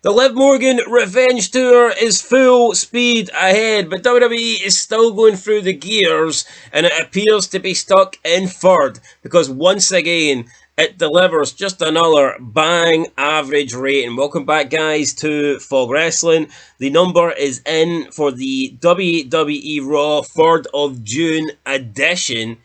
The Liv Morgan Revenge Tour is full speed ahead, but WWE is still going through the gears, and it appears to be stuck in third because once again it delivers just another bang average rating. Welcome back, guys, to Fog Wrestling. The number is in for the WWE Raw 3rd of June edition,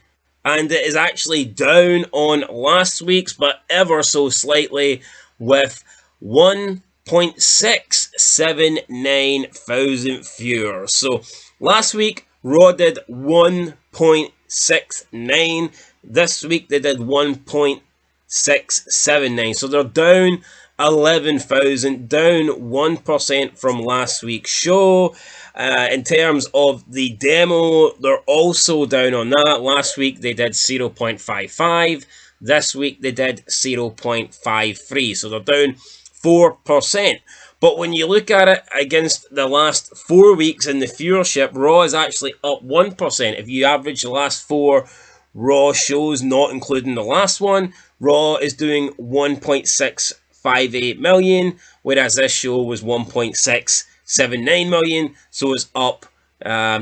and it is actually down on last week's, but ever so slightly, with 1.679 thousand viewers. So last week Raw did 1.69. This week they did 1.679. So they're down 11,000, down 1% from last week's show. In terms of the demo, they're also down on that. Last week they did 0.55. This week they did 0.53. So they're down 4%. But when you look at it against the last 4 weeks in the viewership, Raw is actually up 1%. If you average the last 4 Raw shows, not including the last one, Raw is doing 1.658 million, whereas this show was 1.679 million. So it's up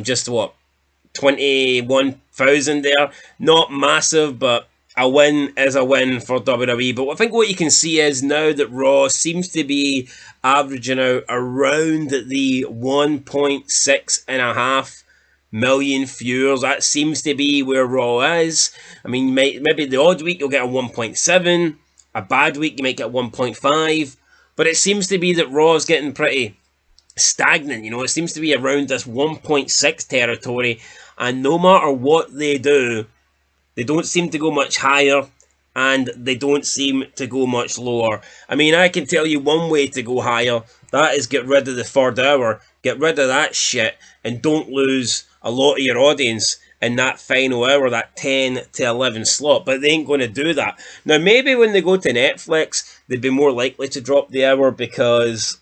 just 21,000 there. Not massive, but a win is a win for WWE. But I think what you can see is now that Raw seems to be averaging out around the 1.6.5 million viewers. That seems to be where Raw is. I mean, maybe the odd week you'll get a 1.7. A bad week you might get 1.5. But it seems to be that Raw is getting pretty stagnant. You know, it seems to be around this 1.6 territory. And no matter what they do, they don't seem to go much higher, and they don't seem to go much lower. I mean, I can tell you one way to go higher. That is get rid of the 3rd hour. Get rid of that shit, and don't lose a lot of your audience in that final hour, that 10 to 11 slot. But they ain't going to do that. Now, maybe when they go to Netflix, they'd be more likely to drop the hour because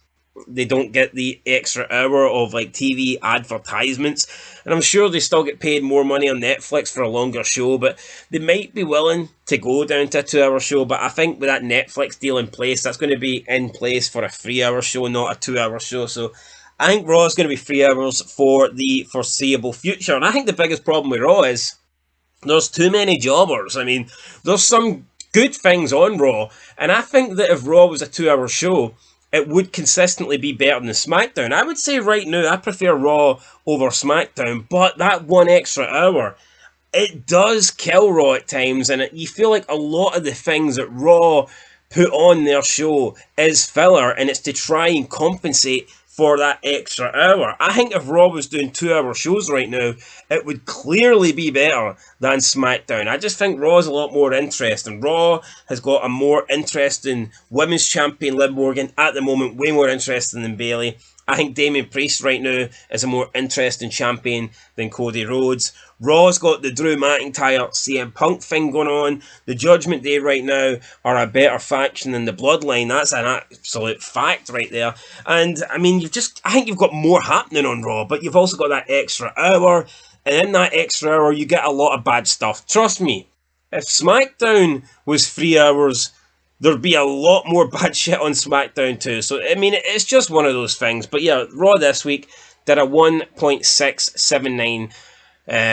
they don't get the extra hour of like TV advertisements, and I'm sure they still get paid more money on Netflix for a longer show, but they might be willing to go down to a 2-hour show. But I think with that Netflix deal in place, that's going to be in place for a 3-hour show, not a 2-hour show. So I think Raw is going to be 3 hours for the foreseeable future. And I think the biggest problem with Raw is there's too many jobbers. I mean, there's some good things on Raw, and I think that if Raw was a 2-hour show, it would consistently be better than SmackDown. I would say right now I prefer Raw over SmackDown, but that one extra hour, it does kill Raw at times, and you feel like a lot of the things that Raw put on their show is filler, and it's to try and compensate for that extra hour. I think if Raw was doing 2-hour shows right now, it would clearly be better than SmackDown. I just think Raw is a lot more interesting. Raw has got a more interesting women's champion, Liv Morgan, at the moment, way more interesting than Bayley. I think Damian Priest right now is a more interesting champion than Cody Rhodes. Raw's got the Drew McIntyre CM Punk thing going on. The Judgment Day right now are a better faction than the Bloodline. That's an absolute fact right there. And I mean, I think you've got more happening on Raw, but you've also got that extra hour. And in that extra hour, you get a lot of bad stuff. Trust me, if SmackDown was 3 hours, there'd be a lot more bad shit on SmackDown too. So, I mean, it's just one of those things. But yeah, Raw this week did a 1.679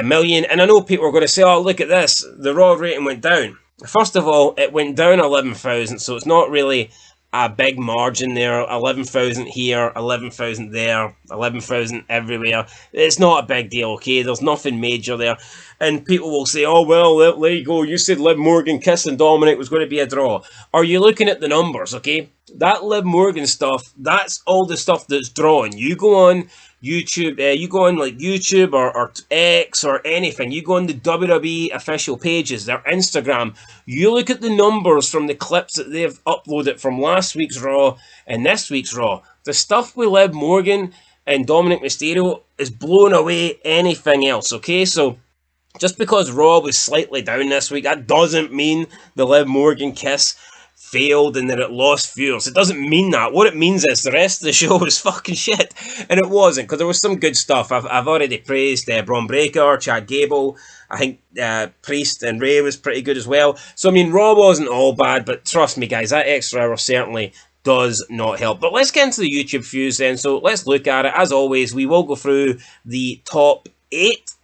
million. And I know people are going to say, oh, look at this. The Raw rating went down. First of all, it went down 11,000. So it's not really a big margin there. 11,000 here, 11,000 there, 11,000 everywhere. It's not a big deal, okay? There's nothing major there. And people will say, oh, well, there you go. You said Liv Morgan kissing Dominic was going to be a draw. Are you looking at the numbers, okay? That Liv Morgan stuff, that's all the stuff that's drawn. You go on YouTube, you go on like YouTube or X or anything. You go on the WWE official pages, their Instagram. You look at the numbers from the clips that they've uploaded from last week's Raw and this week's Raw. The stuff with Liv Morgan and Dominic Mysterio is blowing away anything else, okay? So just because Raw was slightly down this week, that doesn't mean the Liv Morgan kiss failed and that it lost viewers. It doesn't mean that. What it means is the rest of the show was fucking shit. And it wasn't, because there was some good stuff. I've already praised Braun Breaker, Chad Gable. I think Priest and Ray was pretty good as well. So, I mean, Raw wasn't all bad, but trust me, guys, that extra hour certainly does not help. But let's get into the YouTube views then. So let's look at it. As always, we will go through the top 8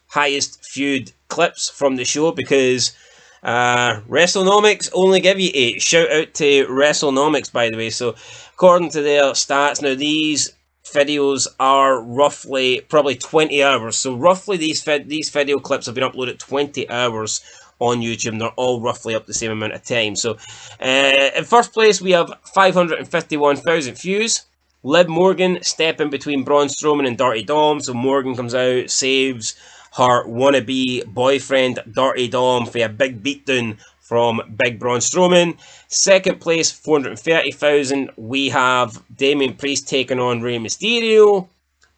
highest viewed clips from the show, because WrestleNomics only give you 8. Shout out to WrestleNomics, by the way. So according to their stats, now these videos are roughly probably 20 hours. So roughly these video clips have been uploaded 20 hours on YouTube, and they're all roughly up the same amount of time. So in first place, we have 551,000 views. Liv Morgan stepping between Braun Strowman and Dirty Dom. So Morgan comes out, saves her wannabe boyfriend Dirty Dom for a big beatdown from Big Braun Strowman. Second place, 430,000, we have Damian Priest taking on Rey Mysterio.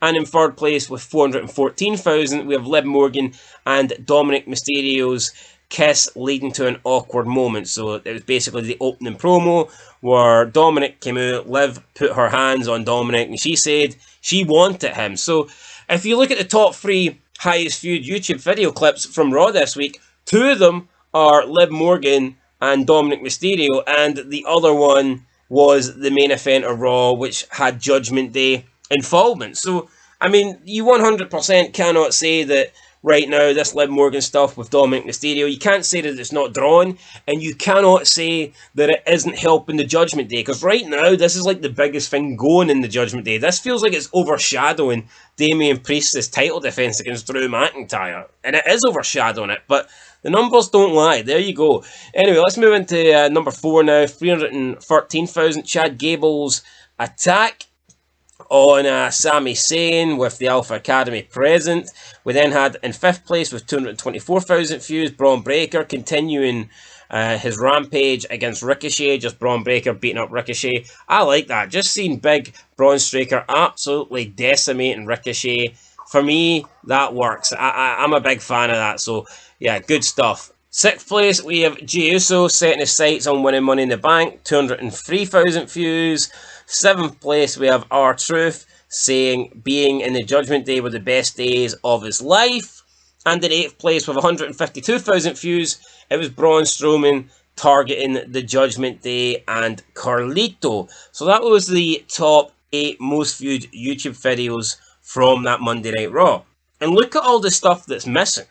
And in third place with 414,000, we have Liv Morgan and Dominic Mysterio's kiss leading to an awkward moment. So it was basically the opening promo where Dominic came out, Liv put her hands on Dominic, and she said she wanted him. So if you look at the top 3 highest viewed YouTube video clips from Raw this week, 2 of them are Liv Morgan and Dominic Mysterio, and the other one was the main event of Raw, which had Judgment Day involvement. So, I mean, you 100% cannot say that right now, this Liv Morgan stuff with Dominic Mysterio, you can't say that it's not drawn, and you cannot say that it isn't helping the Judgment Day, because right now, this is like the biggest thing going in the Judgment Day. This feels like it's overshadowing Damian Priest's title defense against Drew McIntyre, and it is overshadowing it, but the numbers don't lie. There you go. Anyway, let's move into number 4 now. 313,000, Chad Gable's attack on Sami Zayn with the Alpha Academy present. We then had in 5th place with 224,000 views, Braun Breaker continuing his rampage against Ricochet, just Braun Breaker beating up Ricochet. I like that. Just seeing big Braun Breaker absolutely decimating Ricochet. For me, that works. I'm a big fan of that. So, yeah, good stuff. 6th place, we have Jey Uso setting his sights on winning Money in the Bank, 203,000 views. 7th place, we have R-Truth saying being in the Judgment Day were the best days of his life. And in 8th place, with 152,000 views, it was Braun Strowman targeting the Judgment Day and Carlito. So that was the top 8 most viewed YouTube videos from that Monday Night Raw. And look at all the stuff that's missing.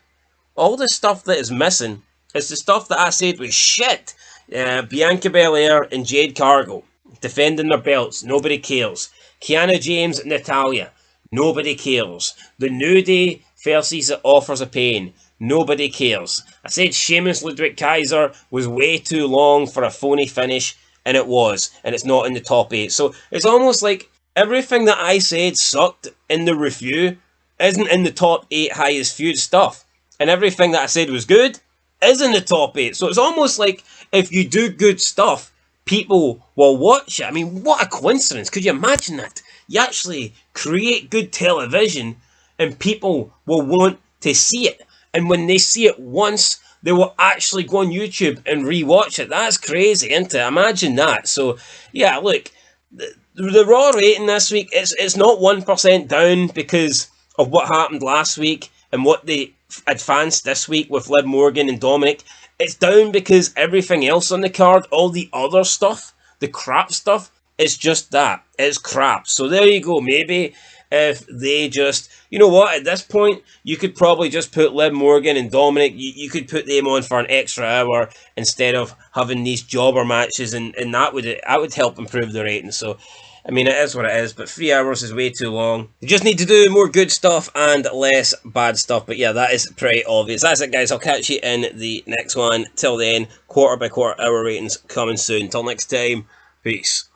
All the stuff that is missing is the stuff that I said was shit. Bianca Belair and Jade Cargill defending their belts. Nobody cares. Kiana James, Natalya. Nobody cares. The New Day versus the Authors of Pain. Nobody cares. I said Sheamus Ludwig Kaiser was way too long for a phony finish, and it was. And it's not in the top 8. So it's almost like everything that I said sucked in the review isn't in the top 8 highest viewed stuff. And everything that I said was good is in the top 8. So it's almost like if you do good stuff, people will watch it. I mean, what a coincidence. Could you imagine that? You actually create good television and people will want to see it. And when they see it once, they will actually go on YouTube and rewatch it. That's crazy, isn't it? Imagine that. So, yeah, look, the Raw rating this week, it's not 1% down because of what happened last week and what they advanced this week with Liv Morgan and Dominic. It's down because everything else on the card, all the other stuff, the crap stuff, it's just that. It's crap. So there you go. Maybe if they just, you know what, at this point, you could probably just put Liv Morgan and Dominic, you could put them on for an extra hour instead of having these jobber matches, and that would help improve the rating. So, I mean, it is what it is, but 3 hours is way too long. You just need to do more good stuff and less bad stuff. But yeah, that is pretty obvious. That's it, guys. I'll catch you in the next one. Till then, quarter by quarter hour ratings coming soon. Till next time, peace.